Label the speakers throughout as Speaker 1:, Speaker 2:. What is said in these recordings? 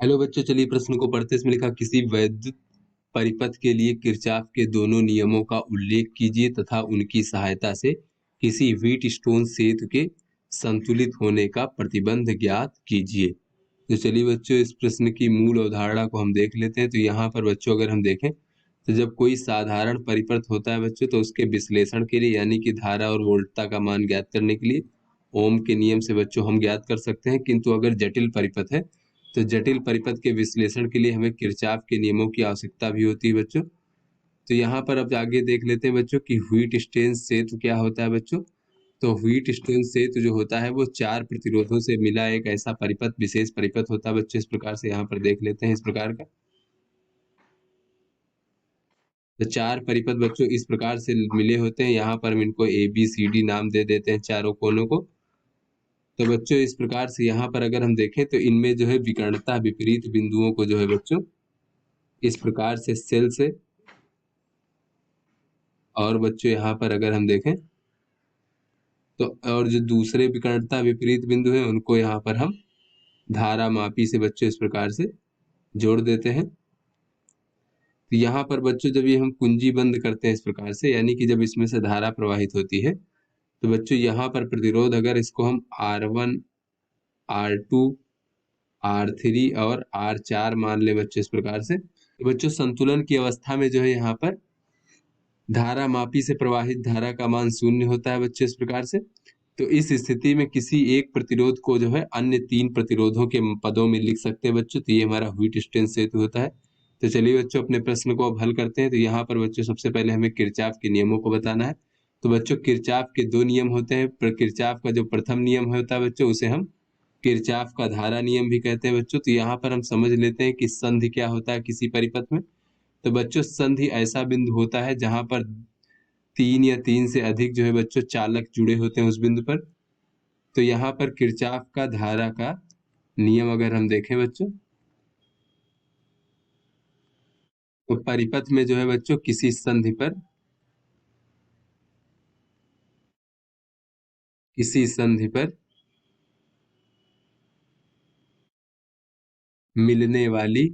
Speaker 1: Hello बच्चों, चलिए प्रश्न को पढ़ते हैं। इसमें लिखा किसी वैद्युत परिपथ के लिए किरचॉफ के दोनों नियमों का उल्लेख कीजिए तथा उनकी सहायता से किसी व्हीटस्टोन सेतु के संतुलित होने का प्रतिबंध ज्ञात कीजिए। तो चलिए बच्चों, इस प्रश्न की मूल अवधारणा को हम देख लेते हैं। तो यहाँ पर बच्चों अगर हम देखें तो जब कोई साधारण परिपथ होता है बच्चों, तो उसके विश्लेषण के लिए यानी कि धारा और वोल्टता का मान ज्ञात करने के लिए ओम के नियम से बच्चों हम ज्ञात कर सकते हैं। किंतु अगर जटिल परिपथ है तो जटिल परिपथ के विश्लेषण के लिए हमें किरचॉफ के नियमों की आवश्यकता भी होती है बच्चों। तो यहाँ पर अब आगे देख लेते हैं बच्चों कि व्हीटस्टोन सेतु क्या होता है बच्चों। तो व्हीटस्टोन सेतु जो होता है वो चार प्रतिरोधों से मिला एक ऐसा परिपथ, विशेष परिपथ होता है बच्चों। इस प्रकार से यहाँ पर देख लेते हैं इस प्रकार का। तो चार परिपथ बच्चों इस प्रकार से मिले होते हैं। यहाँ पर हम इनको ए बी सी डी नाम दे देते हैं चारों कोनों को। तो बच्चों इस प्रकार से यहाँ पर अगर हम देखें तो इनमें जो है विकर्णता विपरीत बिंदुओं को जो है बच्चों इस प्रकार से सेल से, और बच्चों यहाँ पर अगर हम देखें तो और जो दूसरे विकर्णता विपरीत बिंदु हैं उनको यहाँ पर हम धारा मापी से बच्चों इस प्रकार से जोड़ देते हैं। तो यहाँ पर बच्चों जब ये हम कुंजी बंद करते हैं इस प्रकार से, यानी कि जब इसमें से धारा प्रवाहित होती है, तो बच्चों यहाँ पर प्रतिरोध अगर इसको हम R1, R2, R3 और R4 मान ले बच्चों इस प्रकार से, तो बच्चों संतुलन की अवस्था में जो है यहाँ पर धारा मापी से प्रवाहित धारा का मान शून्य होता है बच्चों इस प्रकार से। तो इस स्थिति में किसी एक प्रतिरोध को जो है अन्य तीन प्रतिरोधों के पदों में लिख सकते हैं बच्चों। तो ये हमारा व्हीटस्टोन सेतु होता है। तो चलिए बच्चों अपने प्रश्न को अब हल करते हैं। तो यहाँ पर बच्चों सबसे पहले हमें किरचॉफ के नियमों को बताना है। तो बच्चों किरचॉफ के दो नियम होते हैं। किरचॉफ का जो प्रथम नियम होता है बच्चों उसे हम किरचॉफ का धारा नियम भी कहते हैं बच्चों। तो यहाँ पर हम समझ लेते हैं कि संधि क्या होता है किसी परिपथ में। तो बच्चों संधि ऐसा बिंदु होता है जहां पर तीन या तीन से अधिक जो है बच्चों चालक जुड़े होते हैं उस बिंदु पर। तो यहाँ पर किरचॉफ का धारा का नियम अगर हम देखें बच्चों, तो परिपथ में जो है बच्चों किसी संधि पर मिलने वाली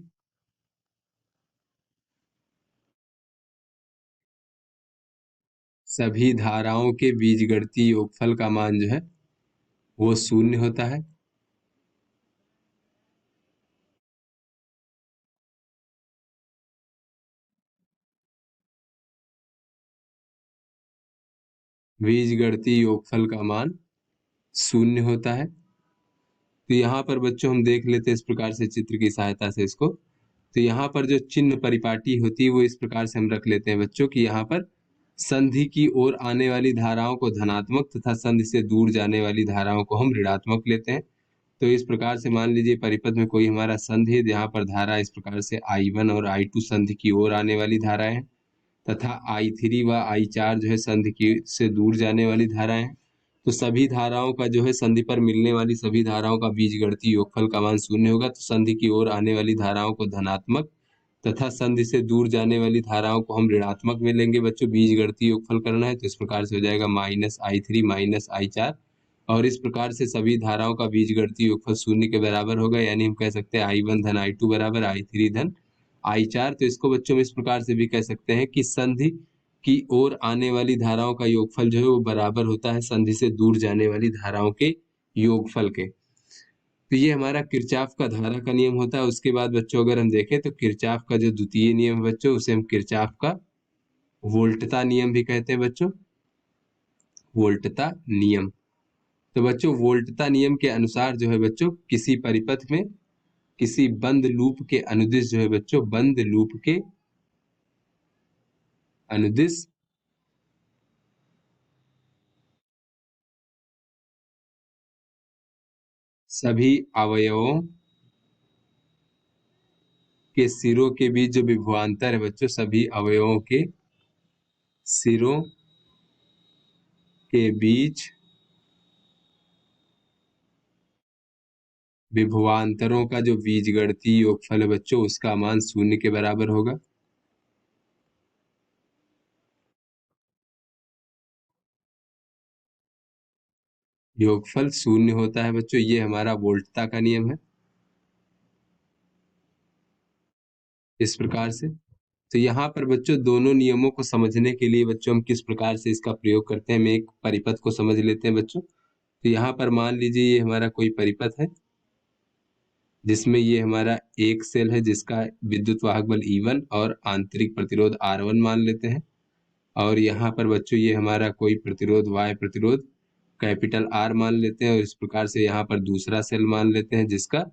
Speaker 1: सभी धाराओं के बीजगणितीय योगफल का मान जो है वो शून्य होता है। बीजगणितीय योगफल का मान शून्य होता है। तो यहाँ पर बच्चों हम देख लेते हैं इस प्रकार से चित्र की सहायता से इसको। तो यहाँ पर जो चिन्ह परिपाटी होती है वो इस प्रकार से हम रख लेते हैं बच्चों कि यहाँ पर संधि की ओर आने वाली धाराओं को धनात्मक तथा संधि से दूर जाने वाली धाराओं को हम ऋणात्मक लेते हैं। तो इस प्रकार से मान लीजिए परिपथ में कोई हमारा संधि है जहाँ पर धारा इस प्रकार से I1 और I2 संधि की ओर आने वाली धाराएं हैं, तथा I3 व I4 जो है संधि की से दूर जाने वाली धाराएं हैं। तो सभी धाराओं का जो है संधि पर मिलने वाली सभी धाराओं का बीजगणितीय योगफल का मान शून्य होगा। तो संधि की ओर आने वाली धाराओं को धनात्मक तथा संधि से दूर जाने वाली धाराओं को हम ऋणात्मक में लेंगे बच्चों। बीजगणितीय योगफल करना है तो इस प्रकार से हो जाएगा -I3 -I4, और इस प्रकार से सभी धाराओं का बीजगणितीय योगफल शून्य के बराबर होगा। यानी हम कह सकते हैं I1 धन I2 बराबर I3 धन I4। तो इसको बच्चों में इस प्रकार से भी कह सकते हैं कि संधि की ओर आने वाली धाराओं का योगफल जो है वो बराबर होता है संधि से दूर जाने वाली धाराओं के योगफल के। तो ये हमारा किरचॉफ का धारा का नियम होता है। उसके बाद बच्चों अगर हम देखें तो किरचॉफ का जो द्वितीय नियम है बच्चों उसे हम किरचॉफ का वोल्टता नियम भी कहते हैं बच्चों। वोल्टता नियम। तो बच्चों वोल्टता नियम के अनुसार जो है बच्चों किसी परिपथ में किसी बंद लूप के अनुदिश जो है बच्चों बंद लूप के अनुदिश सभी अवयवों के सिरों के बीच जो विभवांतर है बच्चों, सभी अवयवों के सिरों के बीच विभवांतरों का जो बीजगणितीय योगफल है बच्चों उसका मान शून्य के बराबर होगा। योगफल शून्य होता है बच्चों। ये हमारा वोल्टता का नियम है। इस प्रकार से। तो यहाँ पर बच्चों दोनों नियमों को समझने के लिए बच्चों हम किस प्रकार से इसका प्रयोग करते हैं, हम एक परिपथ को समझ लेते हैं बच्चों। तो यहाँ पर मान लीजिए ये हमारा कोई परिपथ है जिसमें ये हमारा एक सेल है जिसका विद्युत वाहक बल E1 और आंतरिक प्रतिरोध R1 मान लेते हैं। और यहाँ पर बच्चों ये हमारा कोई प्रतिरोध Y प्रतिरोध कैपिटल R मान लेते हैं, और इस प्रकार से यहाँ पर दूसरा सेल मान लेते हैं जिसका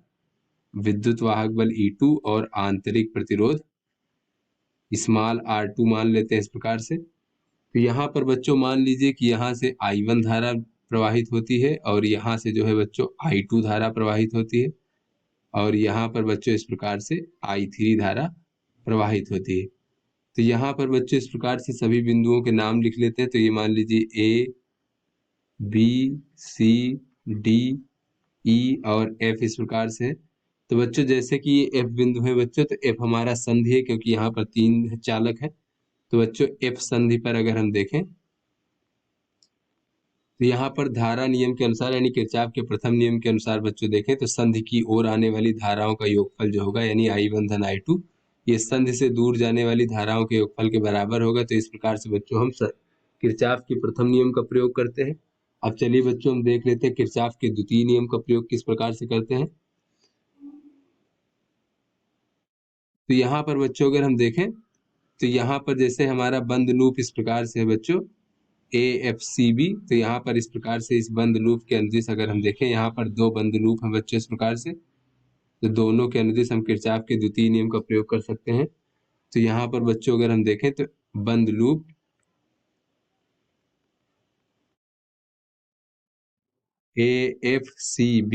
Speaker 1: विद्युत वाहक बल E2 और आंतरिक प्रतिरोध स्मॉल r2 मान लेते हैं इस प्रकार से। तो यहाँ पर बच्चों मान लीजिए कि यहाँ से I1 धारा प्रवाहित होती है और यहाँ से जो है बच्चों I2 धारा प्रवाहित होती है, और यहाँ पर बच्चों इस प्रकार से I3 धारा प्रवाहित होती है। तो यहाँ पर बच्चों इस प्रकार से सभी बिंदुओं के नाम लिख लेते हैं। तो ये मान लीजिए A, B, C, D, E और F इस प्रकार से है। तो बच्चों जैसे कि ये F बिंदु है बच्चों, तो F हमारा संधि है क्योंकि यहाँ पर 3 चालक है। तो बच्चों F संधि पर अगर हम देखें तो यहाँ पर धारा नियम के अनुसार यानी किरचॉफ के प्रथम नियम के अनुसार बच्चों देखें तो संधि की ओर आने वाली धाराओं का योगफल जो होगा यानी I1 धन I2 ये संधि से दूर जाने वाली धाराओं के योगफल के बराबर होगा। तो इस प्रकार से बच्चों हम किरचॉफ के प्रथम नियम का प्रयोग करते हैं। अब चलिए बच्चों हम देख लेते हैं किरचॉफ के द्वितीय नियम का प्रयोग किस प्रकार से करते हैं। तो यहाँ पर बच्चों अगर हम देखें तो यहाँ पर जैसे हमारा बंद लूप इस प्रकार से है बच्चों AFCB। तो यहाँ पर इस प्रकार से इस बंद लूप के अनुदिश अगर हम देखें, यहाँ पर 2 बंद लूप हैं बच्चों इस प्रकार से। तो दोनों के अनुदिश हम किरचॉफ के द्वितीय नियम का प्रयोग कर सकते हैं। तो यहाँ पर बच्चों अगर हम देखें तो बंद लूप AFCB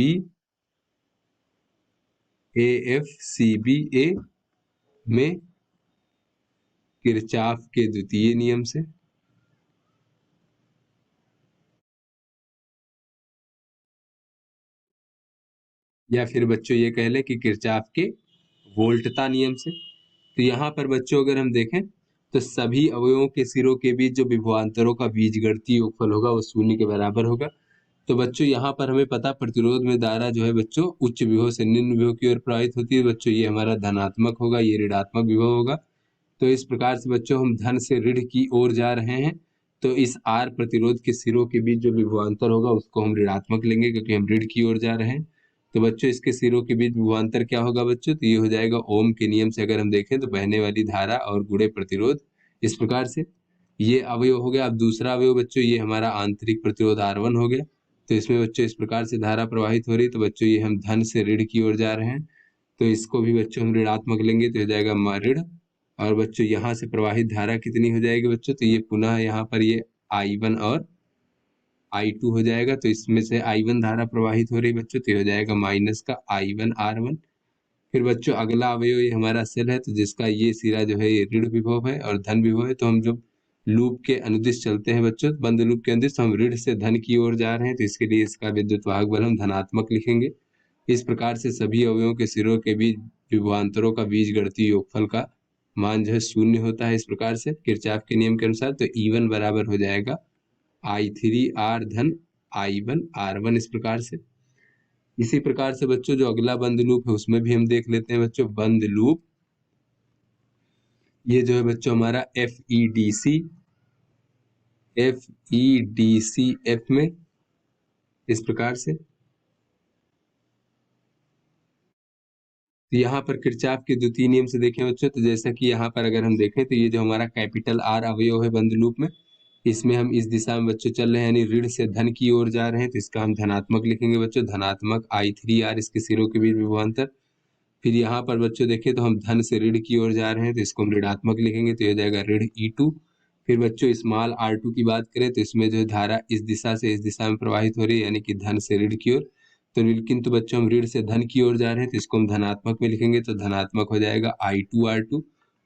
Speaker 1: में किरचॉफ के द्वितीय नियम से या फिर बच्चों ये कह लें कि किरचॉफ के वोल्टता नियम से। तो यहाँ पर बच्चों अगर हम देखें तो सभी अवयवों के सिरों के बीच जो विभवांतरों का बीजगणितीय योगफल होगा वो शून्य के बराबर होगा। तो बच्चों यहाँ पर हमें पता प्रतिरोध में धारा जो है बच्चों उच्च विभव से निम्न विभव की ओर प्रवाहित होती है बच्चों, ये हमारा धनात्मक होगा, ये ऋणात्मक विभव होगा। तो इस प्रकार से बच्चों हम धन से ऋण की ओर जा रहे हैं, तो इस R प्रतिरोध के सिरों के बीच जो विभवांतर होगा उसको हम ऋणात्मक लेंगे क्योंकि हम ऋण की ओर जा रहे हैं। तो बच्चों इसके सिरों के बीच विभवांतर क्या होगा बच्चों, तो ये हो जाएगा ओम के नियम से अगर हम देखें तो बहने वाली धारा और गुणे प्रतिरोध इस प्रकार से। ये अवयव हो गया। अब दूसरा अवयव बच्चों ये हमारा आंतरिक प्रतिरोध R1 हो गया। तो इसमें बच्चों इस प्रकार से धारा प्रवाहित हो रही है। तो बच्चों ये हम धन से ऋण की ओर जा रहे हैं, तो इसको भी बच्चों हम ऋणात्मक लेंगे तो हो जाएगा ऋण। और बच्चों यहाँ से प्रवाहित धारा कितनी हो जाएगी बच्चों, तो ये पुनः यहाँ पर ये I1 और I2 हो जाएगा। तो इसमें से I1 धारा प्रवाहित हो रही बच्चों, तो ये हो जाएगा माइनस का I1 R1। फिर बच्चों अगला अवयव ये हमारा सेल है, तो जिसका ये सिरा जो है ये ऋण विभव है और धन विभव है। तो हम जब लूप के अनुदिश चलते हैं बच्चों, बंद लूप के अनुदिश, तो हम ऋण से धन की ओर जा रहे हैं, तो इसके लिए इसका विद्युत वाहक बल हम धनात्मक लिखेंगे। इस प्रकार से सभी अवयवों के सिरों के बीच विभवांतरों का बीजगणितीय योगफल का मान जो है शून्य होता है इस प्रकार से किरचॉफ के नियम के अनुसार। तो E1 बराबर हो जाएगा I3R धन I1 R1 इस प्रकार से। इसी प्रकार से बच्चों जो अगला बंद लूप है उसमें भी हम देख लेते हैं बच्चों। बंद लूप ये जो है बच्चों हमारा FEDCF में इस प्रकार से। तो यहाँ पर किरचॉफ के द्वितीय नियम से देखें बच्चों, तो जैसा कि यहाँ पर अगर हम देखें तो ये जो हमारा कैपिटल R अवयव है बंद लूप में, इसमें हम इस दिशा में बच्चों चल रहे हैं यानी ऋण से धन की ओर जा रहे हैं, तो इसका हम धनात्मक लिखेंगे बच्चों, धनात्मक I3R इसके सिरों के बीच विभवांतर। फिर यहाँ पर बच्चों देखें तो हम धन से ऋण की ओर जा रहे हैं, तो इसको हम ऋणात्मक लिखेंगे, तो ये हो जाएगा ऋण E2। फिर बच्चों स्मॉल R2 की बात करें तो इसमें जो धारा इस दिशा से इस दिशा में प्रवाहित हो रही है यानी कि धन से ऋण की ओर। तो किंतु बच्चों हम ऋण से धन की ओर जा रहे हैं, तो इसको हम धनात्मक में लिखेंगे, तो धनात्मक हो जाएगा I2R2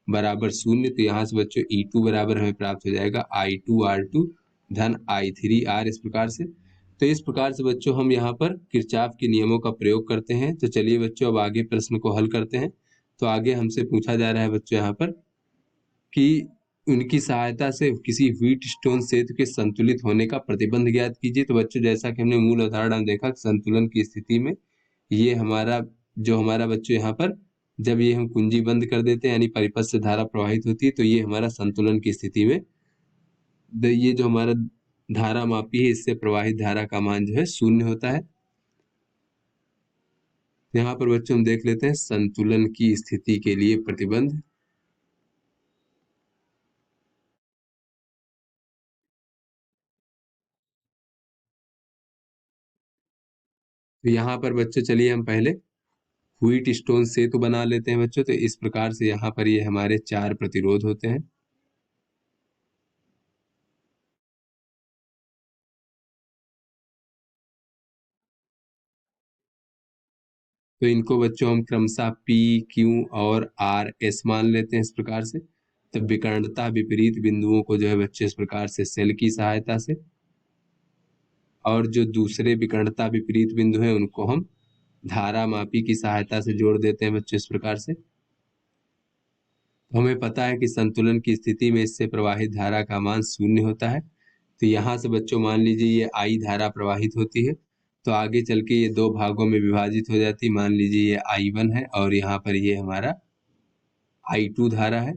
Speaker 1: बराबर शून्य। तो यहाँ से बच्चों E2 बराबर हमें प्राप्त हो जाएगा I2R2 धन I3R इस प्रकार से। तो इस प्रकार से बच्चों हम यहाँ पर किरचॉफ के नियमों का प्रयोग करते हैं। तो चलिए बच्चों अब आगे प्रश्न को हल करते हैं। तो आगे हमसे पूछा जा रहा है बच्चों यहाँ पर कि उनकी सहायता से किसी व्हीट स्टोन सेतु के संतुलित होने का प्रतिबंध ज्ञात कीजिए। तो बच्चों जैसा कि हमने मूल उदाहरण देखा संतुलन की स्थिति में ये हमारा जो हमारा बच्चों यहाँ पर जब ये हम कुंजी बंद कर देते हैं यानी परिपथ से धारा प्रवाहित होती है तो ये हमारा संतुलन की स्थिति में ये जो हमारा धारा मापी है इससे प्रवाहित धारा का मान जो है शून्य होता है। यहाँ पर बच्चों हम देख लेते हैं संतुलन की स्थिति के लिए प्रतिबंध। तो यहाँ पर बच्चों चलिए हम पहले व्हीट स्टोन से तो बना लेते हैं बच्चों। तो इस प्रकार से यहाँ पर ये हमारे 4 प्रतिरोध होते हैं। तो इनको बच्चों हम क्रमशः P, Q और R, S मान लेते हैं इस प्रकार से। तो विकर्णता विपरीत बिंदुओं को जो है बच्चे इस प्रकार से सेल की सहायता से, और जो दूसरे विकर्णता विपरीत बिंदु हैं उनको हम धारा मापी की सहायता से जोड़ देते हैं बच्चों इस प्रकार से। तो हमें पता है कि संतुलन की स्थिति में इससे प्रवाहित धारा का मान शून्य होता है। तो यहाँ से बच्चों मान लीजिए ये I धारा प्रवाहित होती है तो आगे चल के ये 2 भागों में विभाजित हो जाती है। मान लीजिए ये I1 है और यहाँ पर ये हमारा I2 धारा है।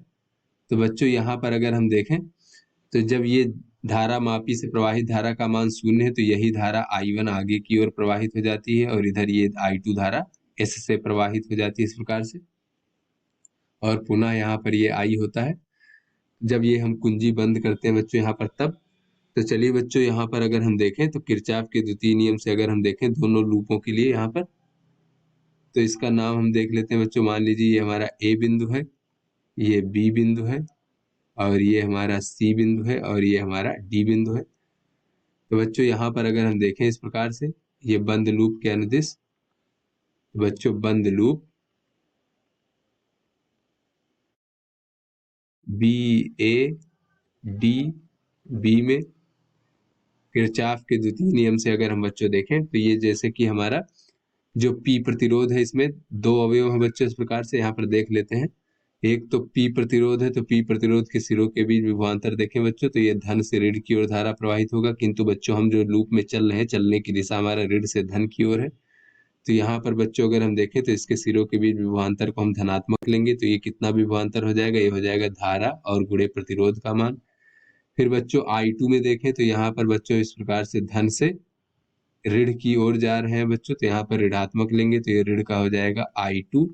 Speaker 1: तो बच्चों यहाँ पर अगर हम देखें तो जब ये धारा मापी से प्रवाहित धारा का मान शून्य है तो यही धारा I1 आगे की ओर प्रवाहित हो जाती है और इधर ये I2 धारा S से प्रवाहित हो जाती है इस प्रकार से, और पुनः यहाँ पर ये I होता है। जब ये हम कुंजी बंद करते हैं बच्चों यहाँ पर तब। तो चलिए बच्चों यहाँ पर अगर हम देखें तो किरचॉफ के द्वितीय नियम से अगर हम देखें दोनों लूपों के लिए यहाँ पर, तो इसका नाम हम देख लेते हैं बच्चों। मान लीजिए ये हमारा A बिंदु है, ये B बिंदु है और ये हमारा C बिंदु है और ये हमारा D बिंदु है। तो बच्चों यहाँ पर अगर हम देखें इस प्रकार से ये बंद लूप के अनुदिश, तो बच्चों बंद लूप BA, DB में किरचॉफ के द्वितीय नियम से अगर हम बच्चों देखें तो ये जैसे कि हमारा जो P प्रतिरोध है इसमें 2 अवयव है बच्चों इस प्रकार से यहाँ पर देख लेते हैं। एक तो P प्रतिरोध है, तो P प्रतिरोध के सिरों के बीच विभवांतर देखें बच्चों तो ये धन से ऋण की ओर धारा प्रवाहित होगा, किंतु बच्चों हम जो लूप में चल रहे हैं चलने की दिशा हमारा ऋण से धन की ओर है। तो यहाँ पर बच्चों अगर हम देखें तो इसके सिरों के बीच विभवांतर को हम धनात्मक लेंगे तो ये कितना विभवांतर हो जाएगा, ये हो जाएगा धारा और गुणे प्रतिरोध का मान। फिर बच्चों I2 में देखें तो यहाँ पर बच्चों इस प्रकार से धन से ऋण की ओर जा रहे हैं बच्चों, तो यहाँ पर ऋणात्मक लेंगे तो ये ऋण का हो जाएगा I2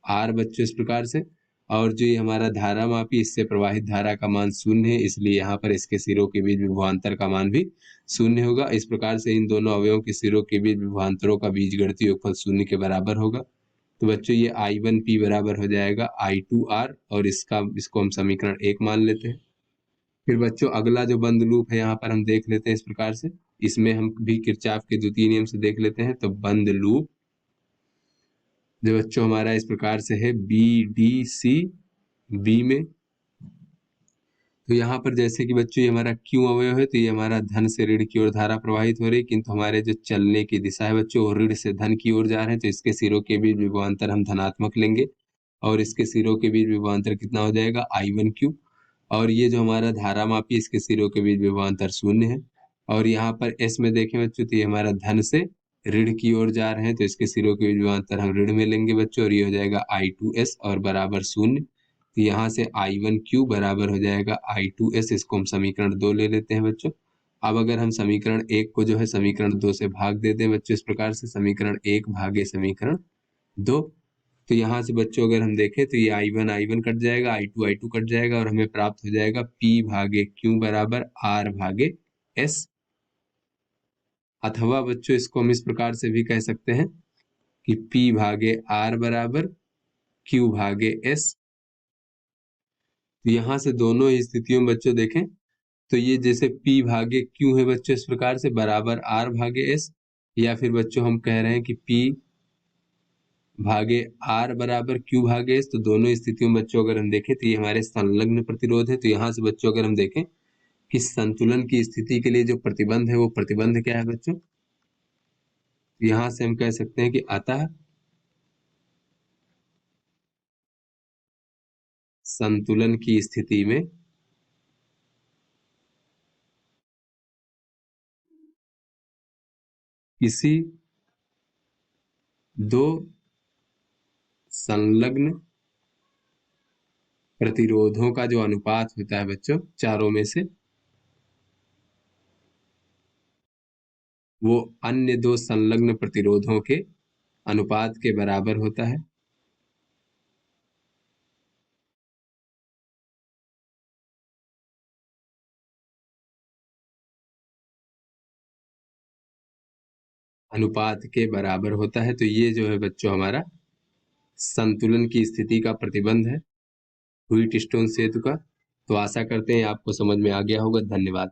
Speaker 1: R बच्चों इस प्रकार से। और जो ये हमारा धारा मापी इससे प्रवाहित धारा का मान शून्य है, इसलिए यहाँ पर इसके सिरों के बीच विभवांतर का मान भी शून्य होगा। इस प्रकार से इन दोनों अवयवों के सिरों के बीच विभवांतरों का बीजगणितीय योगफल शून्य के बराबर होगा। तो बच्चों ये I1P बराबर हो जाएगा I2R और इसको हम समीकरण 1 मान लेते हैं। फिर बच्चों अगला जो बंद लूप है यहाँ पर हम देख लेते हैं इस प्रकार से, इसमें हम भी किरचॉफ के द्वितीय नियम से देख लेते हैं। तो बंद लूप जो बच्चों हमारा इस प्रकार से है BDCB में, तो यहाँ पर जैसे कि बच्चों ये हमारा क्यू अवयव है तो ये हमारा धन से ऋण की ओर धारा प्रवाहित हो रही है, किंतु हमारे जो चलने की दिशा है बच्चों वो ऋण से धन की ओर जा रहे हैं, तो इसके सिरों के बीच विभवांतर हम धनात्मक लेंगे और इसके सिरों के बीच विभवांतर कितना हो जाएगा I1Q। और ये जो हमारा धारा मापी इसके सिरों के बीच विभवांतर शून्य है। और यहाँ पर S में देखें बच्चों तो ये हमारा धन से ऋण की ओर जा रहे हैं तो इसके सिरों के बीच विभवांतर हम ऋण में लेंगे बच्चों और ये हो जाएगा I2S और बराबर शून्य। तो यहाँ से I1Q बराबर हो जाएगा I2S, इसको हम समीकरण 2 ले लेते हैं बच्चों। अब अगर हम समीकरण 1 को जो है समीकरण 2 से भाग दे दें बच्चों इस प्रकार से, समीकरण 1 भागे समीकरण 2, तो यहाँ से बच्चों अगर हम देखें तो ये I1 कट जाएगा, I2 कट जाएगा और हमें प्राप्त हो जाएगा P भागे Q बराबर R भागे S। अथवा बच्चों इसको हम इस प्रकार से भी कह सकते हैं कि P भागे R बराबर Q भागे S। तो यहाँ से दोनों ही स्थितियों में बच्चों देखें तो ये जैसे P भागे Q है बच्चों इस प्रकार से बराबर R भागे S, या फिर बच्चों हम कह रहे हैं कि P भागे R बराबर Q भागे S। तो दोनों स्थितियों में बच्चों अगर हम देखें तो ये हमारे संलग्न प्रतिरोध है। तो यहाँ से बच्चों अगर हम देखें कि संतुलन की स्थिति के लिए जो प्रतिबंध है वो प्रतिबंध क्या है बच्चों, यहाँ से हम कह सकते हैं कि अतः संतुलन की स्थिति में किसी दो संलग्न प्रतिरोधों का जो अनुपात होता है बच्चों चारों में से, वो अन्य दो संलग्न प्रतिरोधों के अनुपात के बराबर होता है। अनुपात के बराबर होता है। तो ये जो है बच्चों हमारा संतुलन की स्थिति का प्रतिबंध है व्हीटस्टोन सेतु का। तो आशा करते हैं आपको समझ में आ गया होगा। धन्यवाद।